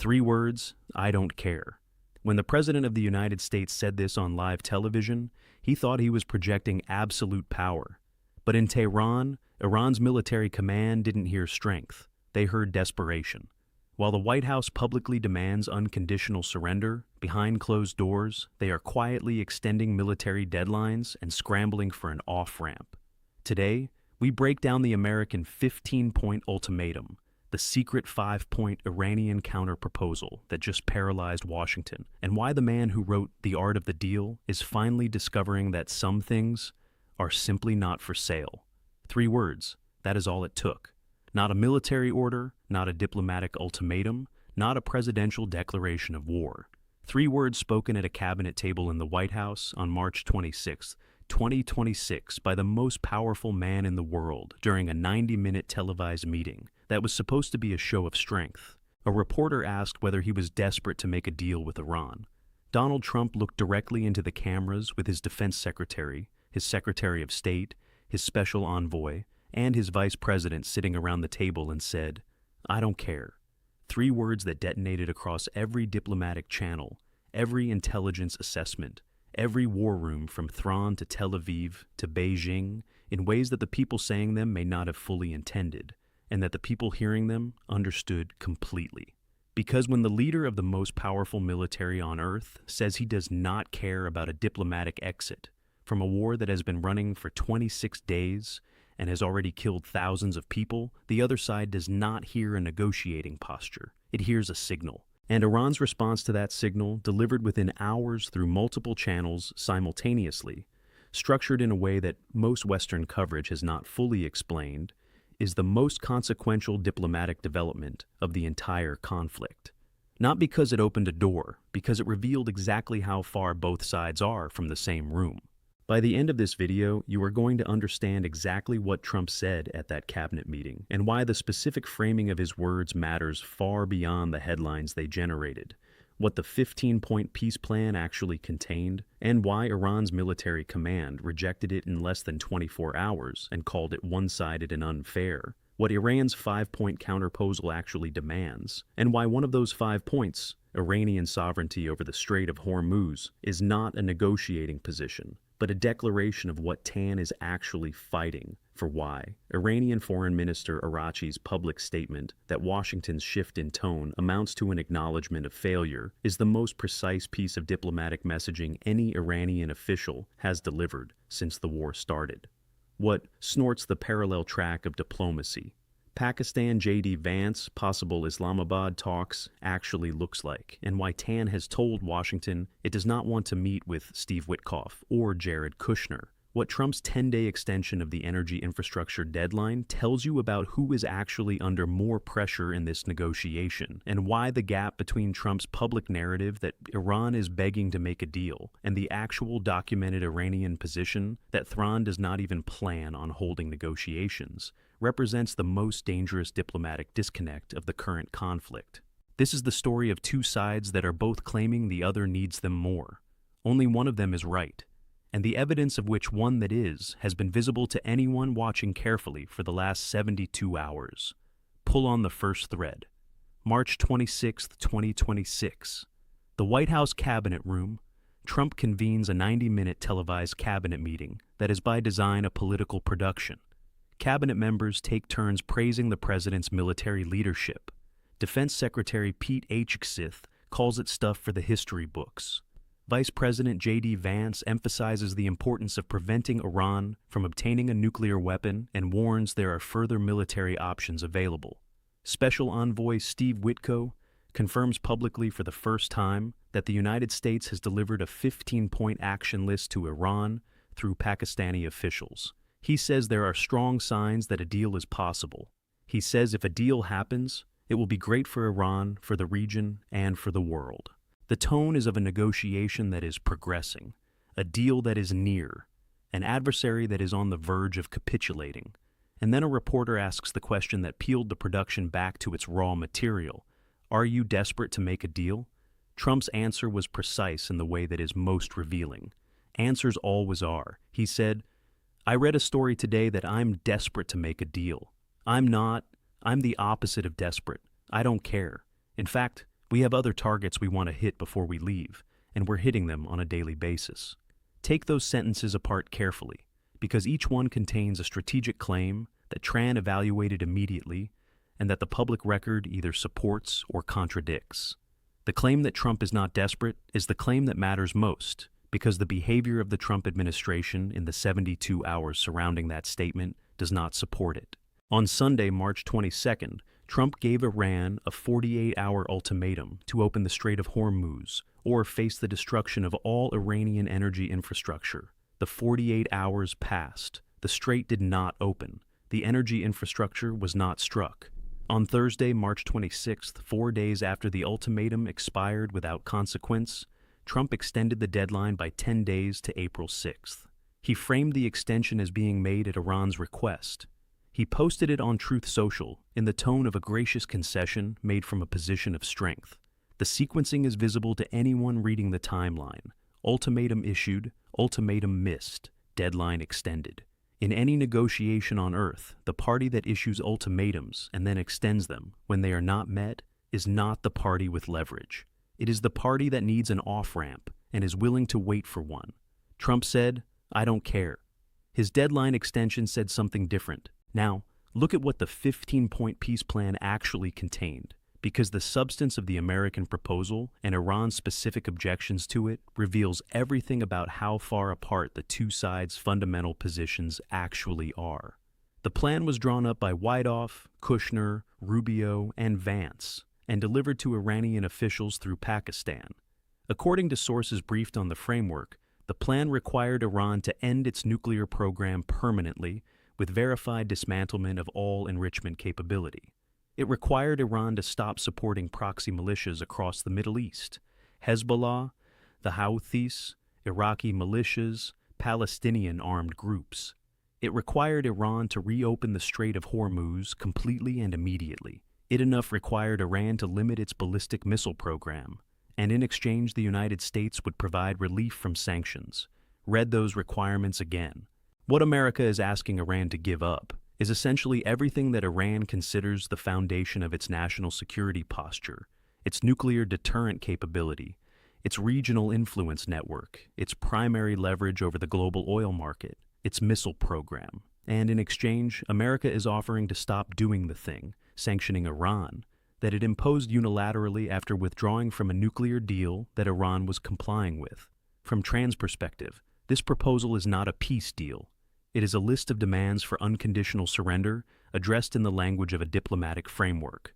3 words, I don't care. When the President of the United States said this on live television, he thought he was projecting absolute power. But in Tehran, Iran's military command didn't hear strength. They heard desperation. While the White House publicly demands unconditional surrender, behind closed doors, they are quietly extending military deadlines and scrambling for an off-ramp. Today, we break down the American 15-point ultimatum, the secret 5-point Iranian counter-proposal that just paralyzed Washington, and why the man who wrote The Art of the Deal is finally discovering that some things are simply not for sale. 3 words, that is all it took. Not a military order, not a diplomatic ultimatum, not a presidential declaration of war. 3 words spoken at a cabinet table in the White House on March 26, 2026 by the most powerful man in the world during a 90-minute televised meeting that was supposed to be a show of strength. A reporter asked whether he was desperate to make a deal with Iran. Donald Trump looked directly into the cameras with his defense secretary, his secretary of state, his special envoy, and his vice president sitting around the table and said, I don't care. 3 words that detonated across every diplomatic channel, every intelligence assessment, every war room from Thrawn to Tel Aviv to Beijing, in ways that the people saying them may not have fully intended, and that the people hearing them understood completely. Because when the leader of the most powerful military on earth says he does not care about a diplomatic exit from a war that has been running for 26 days and has already killed thousands of people, the other side does not hear a negotiating posture. It hears a signal. And Iran's response to that signal, delivered within hours through multiple channels simultaneously, structured in a way that most Western coverage has not fully explained, is the most consequential diplomatic development of the entire conflict. Not because it opened a door, because it revealed exactly how far both sides are from the same room. By the end of this video, you are going to understand exactly what Trump said at that cabinet meeting and why the specific framing of his words matters far beyond the headlines they generated, what the 15-point peace plan actually contained, and why Iran's military command rejected it in less than 24 hours and called it one-sided and unfair, what Iran's 5-point counterproposal actually demands, and why one of those 5 points, Iranian sovereignty over the Strait of Hormuz, is not a negotiating position, but a declaration of what TAN is actually fighting for. Why Iranian Foreign Minister Araghchi's public statement that Washington's shift in tone amounts to an acknowledgement of failure is the most precise piece of diplomatic messaging any Iranian official has delivered since the war started. What snorts the parallel track of diplomacy, Pakistan J.D. Vance possible Islamabad talks actually looks like, and why TAN has told Washington it does not want to meet with Steve Witkoff or Jared Kushner. What Trump's 10-day extension of the energy infrastructure deadline tells you about who is actually under more pressure in this negotiation, and why the gap between Trump's public narrative that Iran is begging to make a deal and the actual documented Iranian position that Thrawn does not even plan on holding negotiations represents the most dangerous diplomatic disconnect of the current conflict. This is the story of 2 sides that are both claiming the other needs them more. Only one of them is right, and the evidence of which one that is has been visible to anyone watching carefully for the last 72 hours. Pull on the first thread. March 26, 2026. The White House Cabinet Room. Trump convenes a 90-minute televised cabinet meeting that is by design a political production. Cabinet members take turns praising the president's military leadership. Defense Secretary Pete Hegseth calls it stuff for the history books. Vice President J.D. Vance emphasizes the importance of preventing Iran from obtaining a nuclear weapon and warns there are further military options available. Special Envoy Steve Witkoff confirms publicly for the first time that the United States has delivered a 15-point action list to Iran through Pakistani officials. He says there are strong signs that a deal is possible. He says if a deal happens, it will be great for Iran, for the region, and for the world. The tone is of a negotiation that is progressing, a deal that is near, an adversary that is on the verge of capitulating. And then a reporter asks the question that peeled the production back to its raw material. Are you desperate to make a deal? Trump's answer was precise in the way that is most revealing. Answers always are. He said, I read a story today that I'm desperate to make a deal. I'm not. I'm the opposite of desperate. I don't care. In fact, We have other targets we want to hit before we leave, and we're hitting them on a daily basis. Take those sentences apart carefully, because each one contains a strategic claim that Tran evaluated immediately and that the public record either supports or contradicts. The claim that Trump is not desperate is the claim that matters most, because the behavior of the Trump administration in the 72 hours surrounding that statement does not support it. On Sunday, March 22nd, Trump gave Iran a 48-hour ultimatum to open the Strait of Hormuz or face the destruction of all Iranian energy infrastructure. The 48 hours passed. The strait did not open. The energy infrastructure was not struck. On Thursday, March 26th, 4 days after the ultimatum expired without consequence, Trump extended the deadline by 10 days to April 6th. He framed the extension as being made at Iran's request. He posted it on Truth Social in the tone of a gracious concession made from a position of strength. The sequencing is visible to anyone reading the timeline. Ultimatum issued, ultimatum missed, deadline extended. In any negotiation on Earth, the party that issues ultimatums and then extends them when they are not met is not the party with leverage. It is the party that needs an off-ramp and is willing to wait for one. Trump said, "I don't care." His deadline extension said something different. Now, look at what the 15-point peace plan actually contained, because the substance of the American proposal and Iran's specific objections to it reveals everything about how far apart the two sides' fundamental positions actually are. The plan was drawn up by Wyckoff, Kushner, Rubio, and Vance, and delivered to Iranian officials through Pakistan. According to sources briefed on the framework, the plan required Iran to end its nuclear program permanently with verified dismantlement of all enrichment capability. It required Iran to stop supporting proxy militias across the Middle East, Hezbollah, the Houthis, Iraqi militias, Palestinian armed groups. It required Iran to reopen the Strait of Hormuz completely and immediately. It enough required Iran to limit its ballistic missile program, and in exchange the United States would provide relief from sanctions. Read those requirements again. What America is asking Iran to give up is essentially everything that Iran considers the foundation of its national security posture, its nuclear deterrent capability, its regional influence network, its primary leverage over the global oil market, its missile program. And in exchange, America is offering to stop doing the thing, sanctioning Iran, that it imposed unilaterally after withdrawing from a nuclear deal that Iran was complying with. From Tran's perspective, this proposal is not a peace deal. It is a list of demands for unconditional surrender addressed in the language of a diplomatic framework.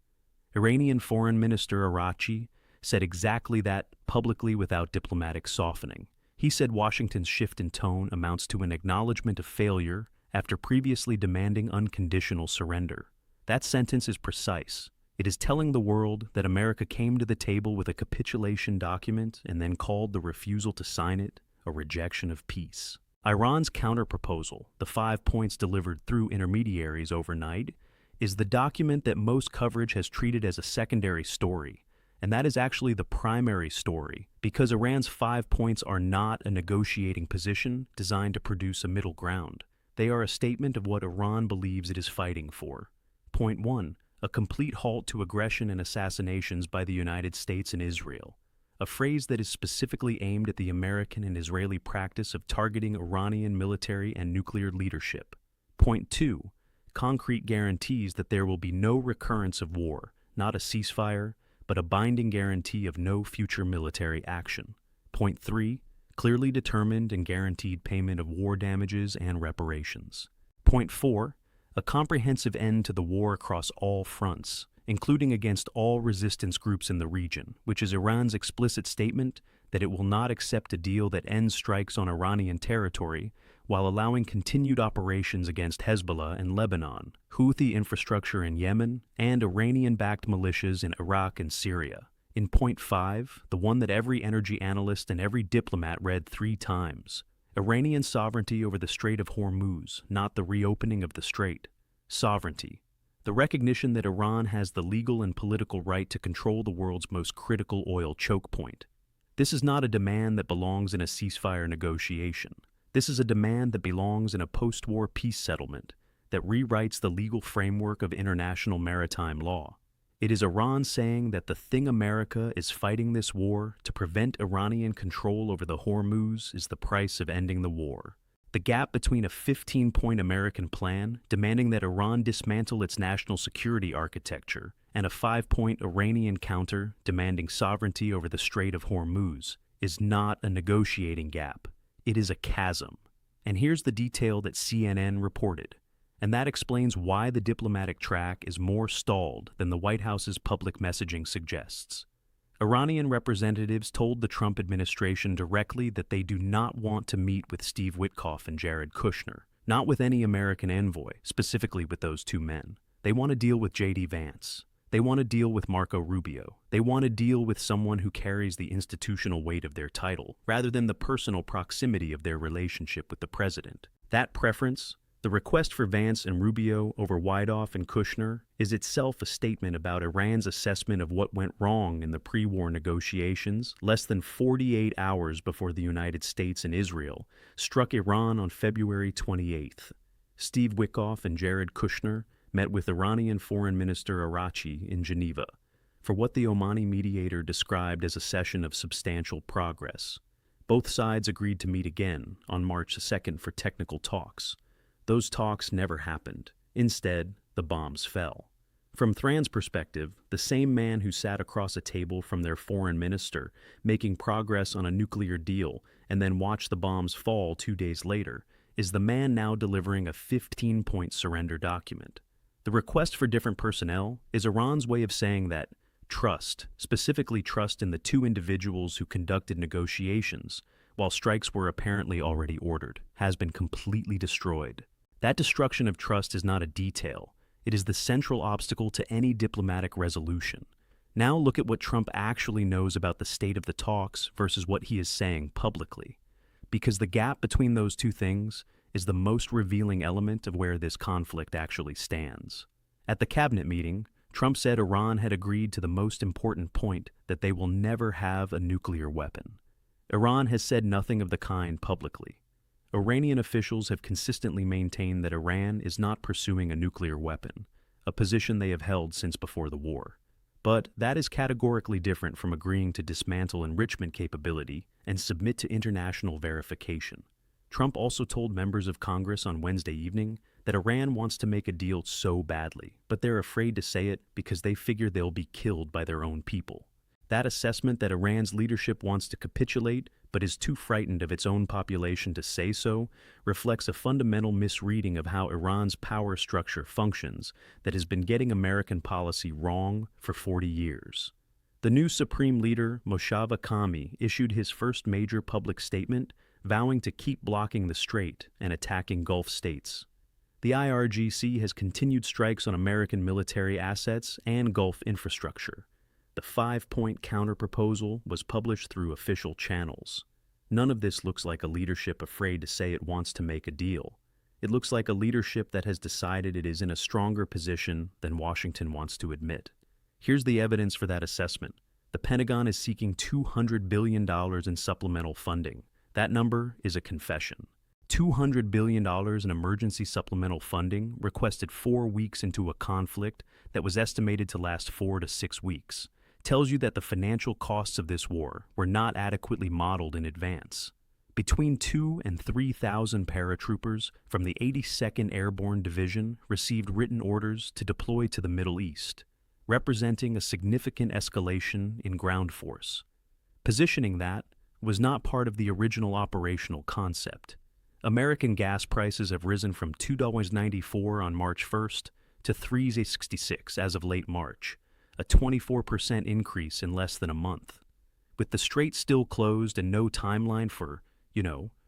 Iranian Foreign Minister Araghchi said exactly that publicly without diplomatic softening. He said Washington's shift in tone amounts to an acknowledgement of failure after previously demanding unconditional surrender. That sentence is precise. It is telling the world that America came to the table with a capitulation document and then called the refusal to sign it a rejection of peace. Iran's counterproposal, the 5 points delivered through intermediaries overnight, is the document that most coverage has treated as a secondary story, and that is actually the primary story, because Iran's 5 points are not a negotiating position designed to produce a middle ground. They are a statement of what Iran believes it is fighting for. Point 1. A complete halt to aggression and assassinations by the United States and Israel, a phrase that is specifically aimed at the American and Israeli practice of targeting Iranian military and nuclear leadership. Point 2. Concrete guarantees that there will be no recurrence of war, not a ceasefire, but a binding guarantee of no future military action. Point 3. Clearly determined and guaranteed payment of war damages and reparations. Point 4. A comprehensive end to the war across all fronts, including against all resistance groups in the region, which is Iran's explicit statement that it will not accept a deal that ends strikes on Iranian territory while allowing continued operations against Hezbollah in Lebanon, Houthi infrastructure in Yemen, and Iranian-backed militias in Iraq and Syria. In point 5, the one that every energy analyst and every diplomat read 3 times, Iranian sovereignty over the Strait of Hormuz, not the reopening of the strait. Sovereignty. The recognition that Iran has the legal and political right to control the world's most critical oil choke point. This is not a demand that belongs in a ceasefire negotiation. This is a demand that belongs in a post-war peace settlement that rewrites the legal framework of international maritime law. It is Iran saying that the thing America is fighting this war to prevent Iranian control over the Hormuz is the price of ending the war. The gap between a 15-point American plan demanding that Iran dismantle its national security architecture and a 5-point Iranian counter demanding sovereignty over the Strait of Hormuz is not a negotiating gap. It is a chasm. And here's the detail that CNN reported. And that explains why the diplomatic track is more stalled than the White House's public messaging suggests. Iranian representatives told the Trump administration directly that they do not want to meet with Steve Witkoff and Jared Kushner, not with any American envoy, specifically with those two men. They want to deal with J.D. Vance. They want to deal with Marco Rubio. They want to deal with someone who carries the institutional weight of their title, rather than the personal proximity of their relationship with the president. That preference, the request for Vance and Rubio over Wyckoff and Kushner, is itself a statement about Iran's assessment of what went wrong in the pre-war negotiations less than 48 hours before the United States and Israel struck Iran on February 28th. Steve Witkoff and Jared Kushner met with Iranian Foreign Minister Araghchi in Geneva for what the Omani mediator described as a session of substantial progress. Both sides agreed to meet again on March 2nd for technical talks. Those talks never happened. Instead, the bombs fell. From Thran's perspective, the same man who sat across a table from their foreign minister making progress on a nuclear deal and then watched the bombs fall 2 days later is the man now delivering a 15-point surrender document. The request for different personnel is Iran's way of saying that trust, specifically trust in the two individuals who conducted negotiations, while strikes were apparently already ordered, has been completely destroyed. That destruction of trust is not a detail. It is the central obstacle to any diplomatic resolution. Now look at what Trump actually knows about the state of the talks versus what he is saying publicly. Because the gap between those two things is the most revealing element of where this conflict actually stands. At the cabinet meeting, Trump said Iran had agreed to the most important point, that they will never have a nuclear weapon. Iran has said nothing of the kind publicly. Iranian officials have consistently maintained that Iran is not pursuing a nuclear weapon, a position they have held since before the war. But that is categorically different from agreeing to dismantle enrichment capability and submit to international verification. Trump also told members of Congress on Wednesday evening that Iran wants to make a deal so badly, but they're afraid to say it because they figure they'll be killed by their own people. That assessment that Iran's leadership wants to capitulate but is too frightened of its own population to say so reflects a fundamental misreading of how Iran's power structure functions that has been getting American policy wrong for 40 years. The new Supreme Leader, Moshav Kami, issued his first major public statement vowing to keep blocking the strait and attacking Gulf states. The IRGC has continued strikes on American military assets and Gulf infrastructure. The 5-point counterproposal was published through official channels. None of this looks like a leadership afraid to say it wants to make a deal. It looks like a leadership that has decided it is in a stronger position than Washington wants to admit. Here's the evidence for that assessment. The Pentagon is seeking $200 billion in supplemental funding. That number is a confession. $200 billion in emergency supplemental funding requested 4 weeks into a conflict that was estimated to last 4 to 6 weeks tells you that the financial costs of this war were not adequately modeled in advance. Between 2,000 and 3,000 paratroopers from the 82nd Airborne Division received written orders to deploy to the Middle East, representing a significant escalation in ground force. Positioning that was not part of the original operational concept. American gas prices have risen from $2.94 on March 1st to $3.66 as of late March, a 24% increase in less than a month. With the strait still closed and no timeline for,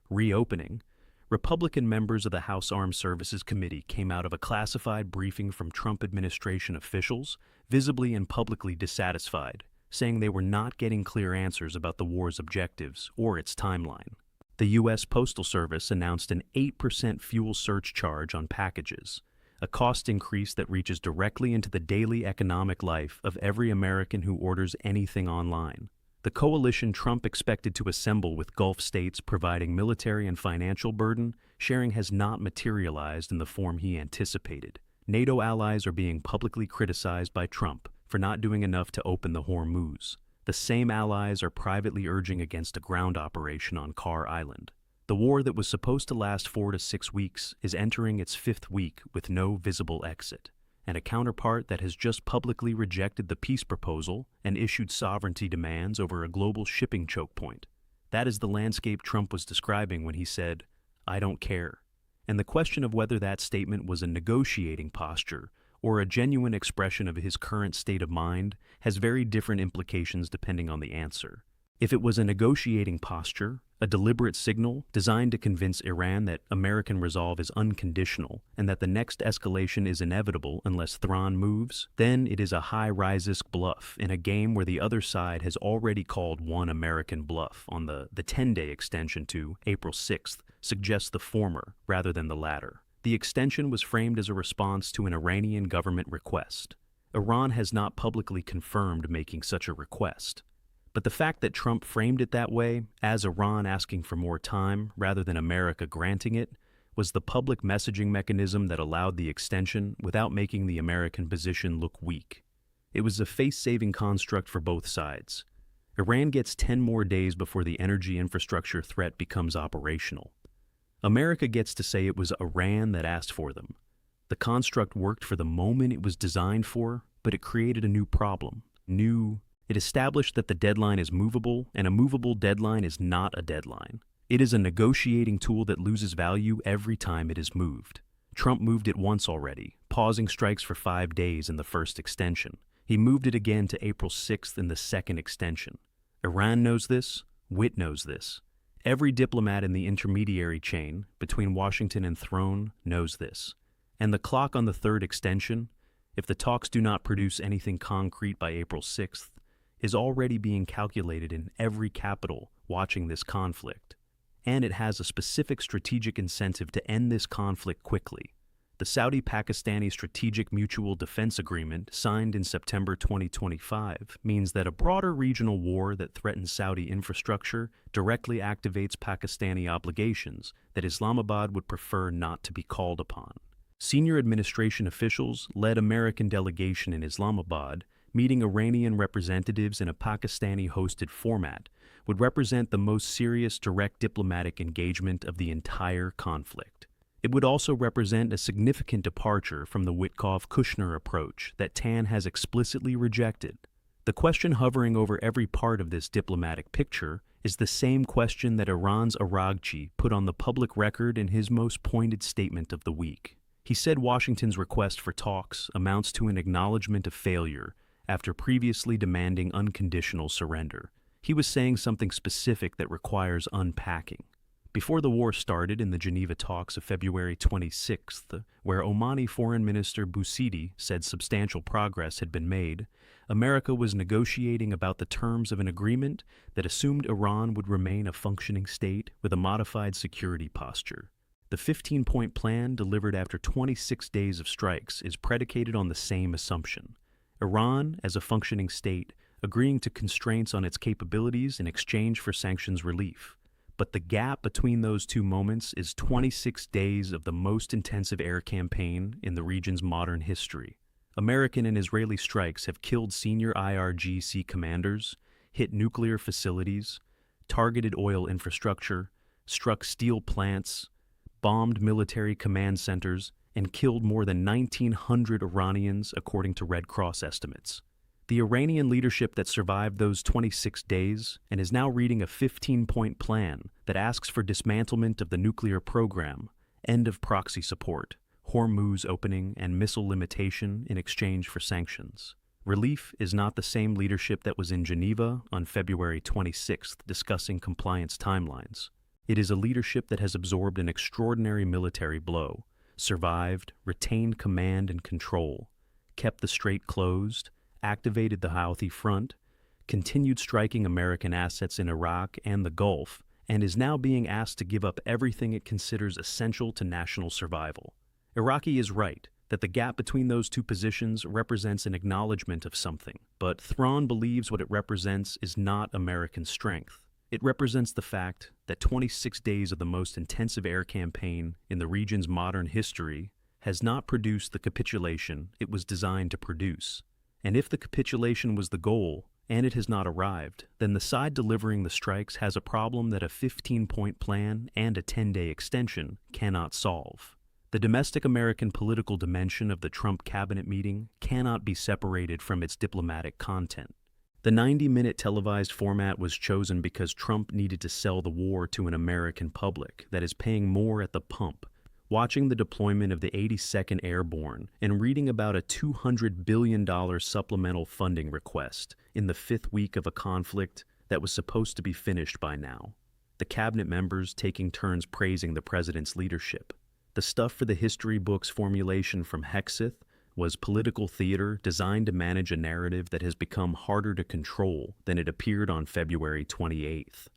reopening, Republican members of the House Armed Services Committee came out of a classified briefing from Trump administration officials, visibly and publicly dissatisfied, saying they were not getting clear answers about the war's objectives or its timeline. The U.S. Postal Service announced an 8% fuel surcharge on packages, a cost increase that reaches directly into the daily economic life of every American who orders anything online. The coalition Trump expected to assemble with Gulf states providing military and financial burden sharing has not materialized in the form he anticipated. NATO allies are being publicly criticized by Trump for not doing enough to open the Hormuz. The same allies are privately urging against a ground operation on Kar Island. The war that was supposed to last 4 to 6 weeks is entering its 5th week with no visible exit, and a counterpart that has just publicly rejected the peace proposal and issued sovereignty demands over a global shipping choke point. That is the landscape Trump was describing when he said, "I don't care." And the question of whether that statement was a negotiating posture or a genuine expression of his current state of mind has very different implications depending on the answer. If it was a negotiating posture, a deliberate signal designed to convince Iran that American resolve is unconditional and that the next escalation is inevitable unless Tehran moves, then it is a high-risk bluff in a game where the other side has already called one American bluff on the 10-day extension to April 6th, suggests the former rather than the latter. The extension was framed as a response to an Iranian government request. Iran has not publicly confirmed making such a request. But the fact that Trump framed it that way, as Iran asking for more time rather than America granting it, was the public messaging mechanism that allowed the extension without making the American position look weak. It was a face-saving construct for both sides. Iran gets 10 more days before the energy infrastructure threat becomes operational. America gets to say it was Iran that asked for them. The construct worked for the moment it was designed for, but it created a new problem. It established that the deadline is movable, and a movable deadline is not a deadline. It is a negotiating tool that loses value every time it is moved. Trump moved it once already, pausing strikes for 5 days in the first extension. He moved it again to April 6th in the second extension. Iran knows this. Witt knows this. Every diplomat in the intermediary chain between Washington and throne knows this. And the clock on the third extension, if the talks do not produce anything concrete by April 6th, is already being calculated in every capital watching this conflict. And it has a specific strategic incentive to end this conflict quickly. The Saudi-Pakistani Strategic Mutual Defense Agreement, signed in September 2025, means that a broader regional war that threatens Saudi infrastructure directly activates Pakistani obligations that Islamabad would prefer not to be called upon. Senior administration officials led American delegation in Islamabad, meeting Iranian representatives in a Pakistani-hosted format, would represent the most serious direct diplomatic engagement of the entire conflict. It would also represent a significant departure from the Witkoff-Kushner approach that Tan has explicitly rejected. The question hovering over every part of this diplomatic picture is the same question that Iran's Araghchi put on the public record in his most pointed statement of the week. He said Washington's request for talks amounts to an acknowledgement of failure after previously demanding unconditional surrender. He was saying something specific that requires unpacking. Before the war started in the Geneva talks of February 26th, where Omani Foreign Minister Bousidi said substantial progress had been made, America was negotiating about the terms of an agreement that assumed Iran would remain a functioning state with a modified security posture. The 15-point plan delivered after 26 days of strikes is predicated on the same assumption. Iran, as a functioning state, agreeing to constraints on its capabilities in exchange for sanctions relief. But the gap between those two moments is 26 days of the most intensive air campaign in the region's modern history. American and Israeli strikes have killed senior IRGC commanders, hit nuclear facilities, targeted oil infrastructure, struck steel plants, bombed military command centers, and killed more than 1,900 Iranians, according to Red Cross estimates. The Iranian leadership that survived those 26 days and is now reading a 15-point plan that asks for dismantlement of the nuclear program, end of proxy support, Hormuz opening, and missile limitation in exchange for sanctions. Relief is not the same leadership that was in Geneva on February 26th discussing compliance timelines. It is a leadership that has absorbed an extraordinary military blow, survived, retained command and control, kept the strait closed, activated the Houthi front, continued striking American assets in Iraq and the Gulf, and is now being asked to give up everything it considers essential to national survival. Iraqi is right that the gap between those two positions represents an acknowledgement of something, but Thrawn believes what it represents is not American strength. It represents the fact that 26 days of the most intensive air campaign in the region's modern history has not produced the capitulation it was designed to produce. And if the capitulation was the goal, and it has not arrived, then the side delivering the strikes has a problem that a 15-point plan and a 10-day extension cannot solve. The domestic American political dimension of the Trump cabinet meeting cannot be separated from its diplomatic content. The 90-minute televised format was chosen because Trump needed to sell the war to an American public that is paying more at the pump, watching the deployment of the 82nd Airborne and reading about a $200 billion supplemental funding request in the fifth week of a conflict that was supposed to be finished by now. The cabinet members taking turns praising the president's leadership. The stuff for the history book's formulation from Hexeth was political theater designed to manage a narrative that has become harder to control than it appeared on February 28th.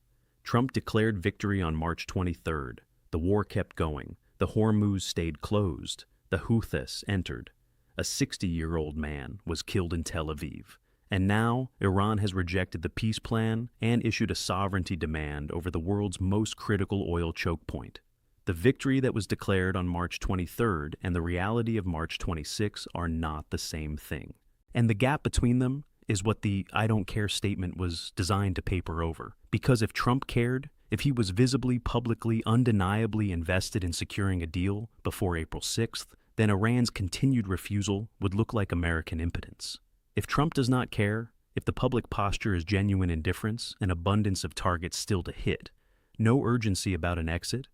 Trump declared victory on March 23rd. The war kept going. The Hormuz stayed closed. The Houthis entered. A 60-year-old man was killed in Tel Aviv. And now, Iran has rejected the peace plan and issued a sovereignty demand over the world's most critical oil choke point. The victory that was declared on March 23rd and the reality of March 26 are not the same thing. And the gap between them is what the "I don't care" statement was designed to paper over. Because if Trump cared, if he was visibly, publicly, undeniably invested in securing a deal before April 6th, then Iran's continued refusal would look like American impotence. If Trump does not care, if the public posture is genuine indifference, an abundance of targets still to hit, no urgency about an exit,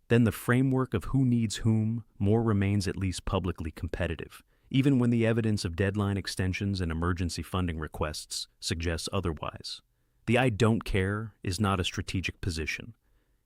then the framework of who needs whom more remains at least publicly competitive, even when the evidence of deadline extensions and emergency funding requests suggests otherwise. The "I don't care" is not a strategic position.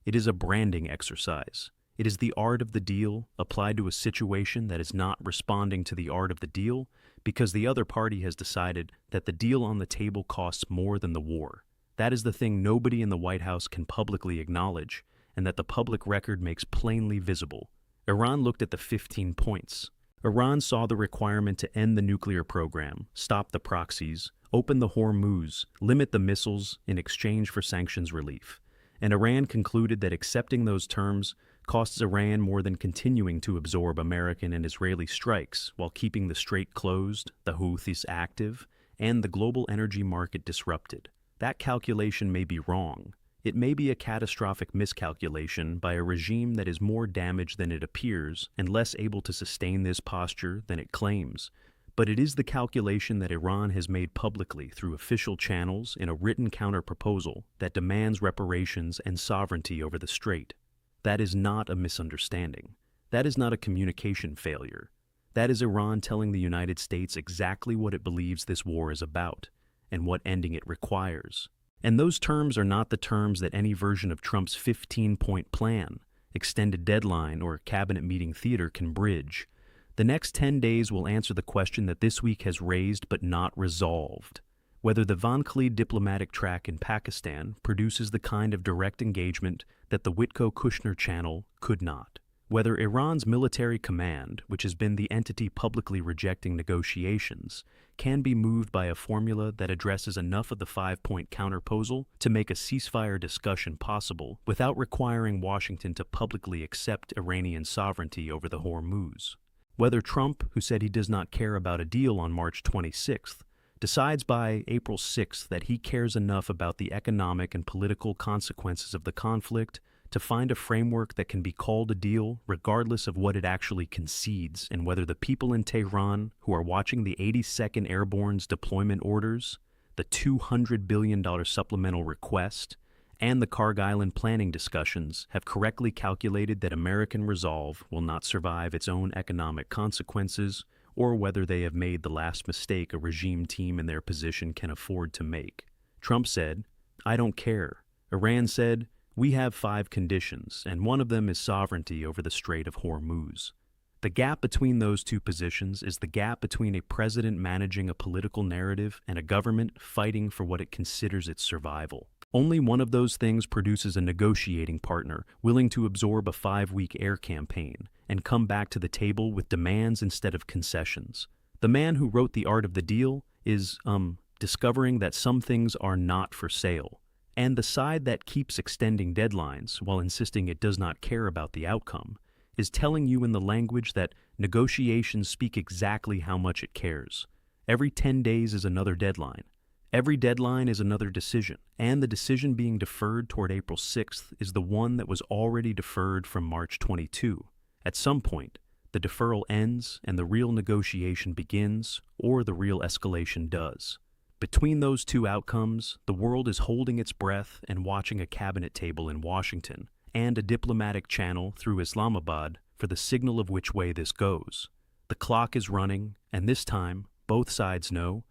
It is a branding exercise. It is the art of the deal applied to a situation that is not responding to the art of the deal because the other party has decided that the deal on the table costs more than the war. That is the thing nobody in the White House can publicly acknowledge, and that the public record makes plainly visible. Iran looked at the 15 points. Iran saw the requirement to end the nuclear program, stop the proxies, open the Hormuz, limit the missiles in exchange for sanctions relief. And Iran concluded that accepting those terms costs Iran more than continuing to absorb American and Israeli strikes while keeping the Strait closed, the Houthis active, and the global energy market disrupted. That calculation may be wrong. It may be a catastrophic miscalculation by a regime that is more damaged than it appears and less able to sustain this posture than it claims. But it is the calculation that Iran has made publicly through official channels in a written counter-proposal that demands reparations and sovereignty over the Strait. That is not a misunderstanding. That is not a communication failure. That is Iran telling the United States exactly what it believes this war is about and what ending it requires. And those terms are not the terms that any version of Trump's 15-point plan, extended deadline, or cabinet meeting theater can bridge. The next 10 days will answer the question that this week has raised but not resolved: whether the Van Cleave diplomatic track in Pakistan produces the kind of direct engagement that the Witko-Kushner channel could not. Whether Iran's military command, which has been the entity publicly rejecting negotiations, can be moved by a formula that addresses enough of the 5-point counterproposal to make a ceasefire discussion possible without requiring Washington to publicly accept Iranian sovereignty over the Hormuz. Whether Trump, who said he does not care about a deal on March 26th, decides by April 6th that he cares enough about the economic and political consequences of the conflict to find a framework that can be called a deal regardless of what it actually concedes, and whether the people in Tehran who are watching the 82nd Airborne's deployment orders, the $200 billion supplemental request, and the Karg Island planning discussions have correctly calculated that American resolve will not survive its own economic consequences, or whether they have made the last mistake a regime team in their position can afford to make. Trump said, "I don't care." Iran said, "We have 5 conditions, and one of them is sovereignty over the Strait of Hormuz." The gap between those two positions is the gap between a president managing a political narrative and a government fighting for what it considers its survival. Only one of those things produces a negotiating partner willing to absorb a 5-week air campaign and come back to the table with demands instead of concessions. The man who wrote The Art of the Deal is, discovering that some things are not for sale. And the side that keeps extending deadlines while insisting it does not care about the outcome is telling you in the language that negotiations speak exactly how much it cares. Every 10 days is another deadline. Every deadline is another decision, and the decision being deferred toward April 6th is the one that was already deferred from March 22. At some point, the deferral ends and the real negotiation begins, or the real escalation does. Between those two outcomes, the world is holding its breath and watching a cabinet table in Washington and a diplomatic channel through Islamabad for the signal of which way this goes. The clock is running, and this time, both sides know